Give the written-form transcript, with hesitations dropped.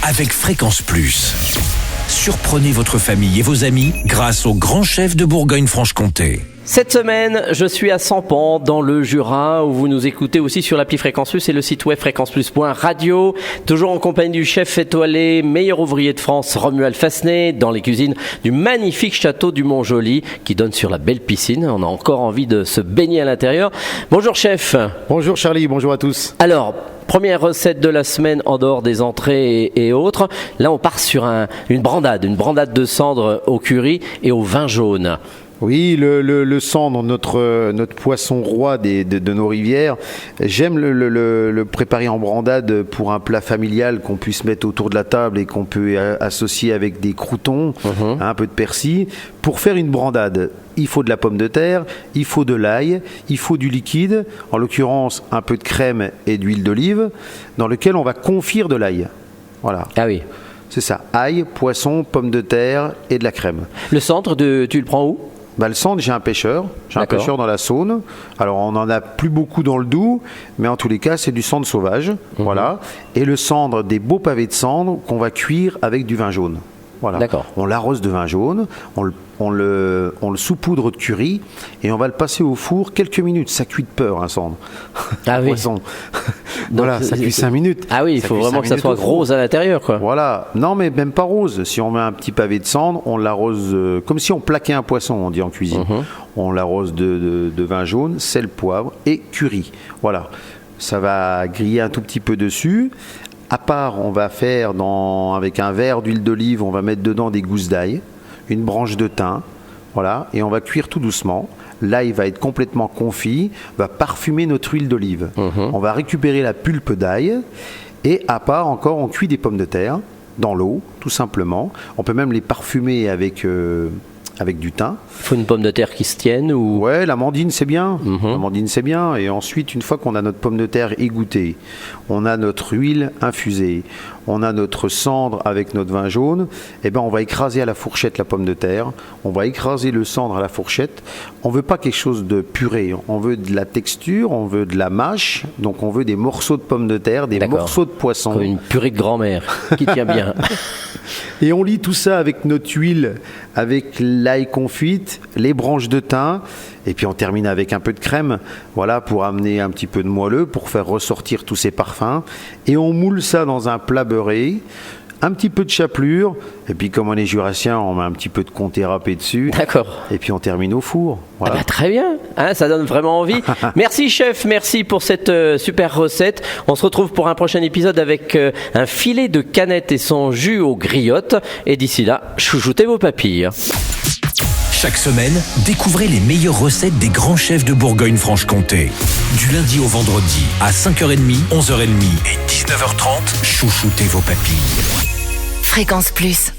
avec Fréquence Plus. Surprenez votre famille et vos amis grâce au grand chef de Bourgogne-Franche-Comté. Cette semaine, je suis à Sampan, dans le Jura, où vous nous écoutez aussi sur l'appli Fréquence Plus et le site web fréquenceplus.radio. Toujours en compagnie du chef étoilé, meilleur ouvrier de France, Romuald Fassenet, dans les cuisines du magnifique château du Mont-Joli, qui donne sur la belle piscine. On a encore envie de se baigner à l'intérieur. Bonjour chef. Bonjour Charlie, bonjour à tous. Alors, première recette de la semaine en dehors des entrées et autres. Là, on part sur une brandade de cendre au curry et au vin jaune. Oui, le cendre, notre poisson roi de nos rivières. J'aime le préparer en brandade pour un plat familial qu'on puisse mettre autour de la table et qu'on peut associer avec des croûtons, un peu de persil. Pour faire une brandade, il faut de la pomme de terre, il faut de l'ail, il faut du liquide, en l'occurrence un peu de crème et d'huile d'olive, dans lequel on va confire de l'ail. Voilà. Ah oui. C'est ça, ail, poisson, pomme de terre et de la crème. Le centre, tu le prends où ? Le cendre, j'ai un pêcheur dans la Saône. Alors on n'en a plus beaucoup dans le Doubs, mais en tous les cas c'est du cendre sauvage, voilà. Et le cendre, des beaux pavés de cendre qu'on va cuire avec du vin jaune. Voilà. D'accord. On l'arrose de vin jaune, on le saupoudre de curry et on va le passer au four quelques minutes. Ça cuit de peur, un cendre. Ah oui. Poisson. Voilà, ça cuit 5 minutes. Ah oui, il faut vraiment que ça soit rose à l'intérieur, quoi. Voilà. Non, mais même pas rose. Si on met un petit pavé de cendre, on l'arrose comme si on plaquait un poisson, on dit en cuisine. On l'arrose de vin jaune, sel, poivre et curry. Voilà. Ça va griller un tout petit peu dessus. À part, on va faire avec un verre d'huile d'olive, on va mettre dedans des gousses d'ail, une branche de thym, voilà, et on va cuire tout doucement. L'ail va être complètement confit, va parfumer notre huile d'olive. On va récupérer la pulpe d'ail et à part encore, on cuit des pommes de terre dans l'eau, tout simplement. On peut même les parfumer avec du thym. Il faut une pomme de terre qui se tienne ou... Ouais, l'amandine c'est bien. L'amandine c'est bien. Et ensuite, une fois qu'on a notre pomme de terre égouttée, on a notre huile infusée, on a notre cendre avec notre vin jaune, et ben on va écraser à la fourchette la pomme de terre, on va écraser le cendre à la fourchette. On veut pas quelque chose de puré, on veut de la texture, on veut de la mâche, donc on veut des morceaux de pommes de terre, des morceaux de poisson. Comme une purée de grand-mère qui tient bien. Et on lie tout ça avec notre huile, avec l'ail confite, les branches de thym, et puis on termine avec un peu de crème, voilà, pour amener un petit peu de moelleux, pour faire ressortir tous ces parfums. Et on moule ça dans un plat beurré, un petit peu de chapelure, et puis comme on est jurassien, on met un petit peu de comté râpé dessus. D'accord. Et puis on termine au four. Voilà. Ah bah très bien, ça donne vraiment envie. Merci chef, merci pour cette super recette. On se retrouve pour un prochain épisode avec un filet de canette et son jus aux griottes. Et d'ici là, chouchoutez vos papilles. Chaque semaine, découvrez les meilleures recettes des grands chefs de Bourgogne-Franche-Comté. Du lundi au vendredi, à 5h30, 11h30 et 19h30, chouchoutez vos papilles. Fréquence Plus.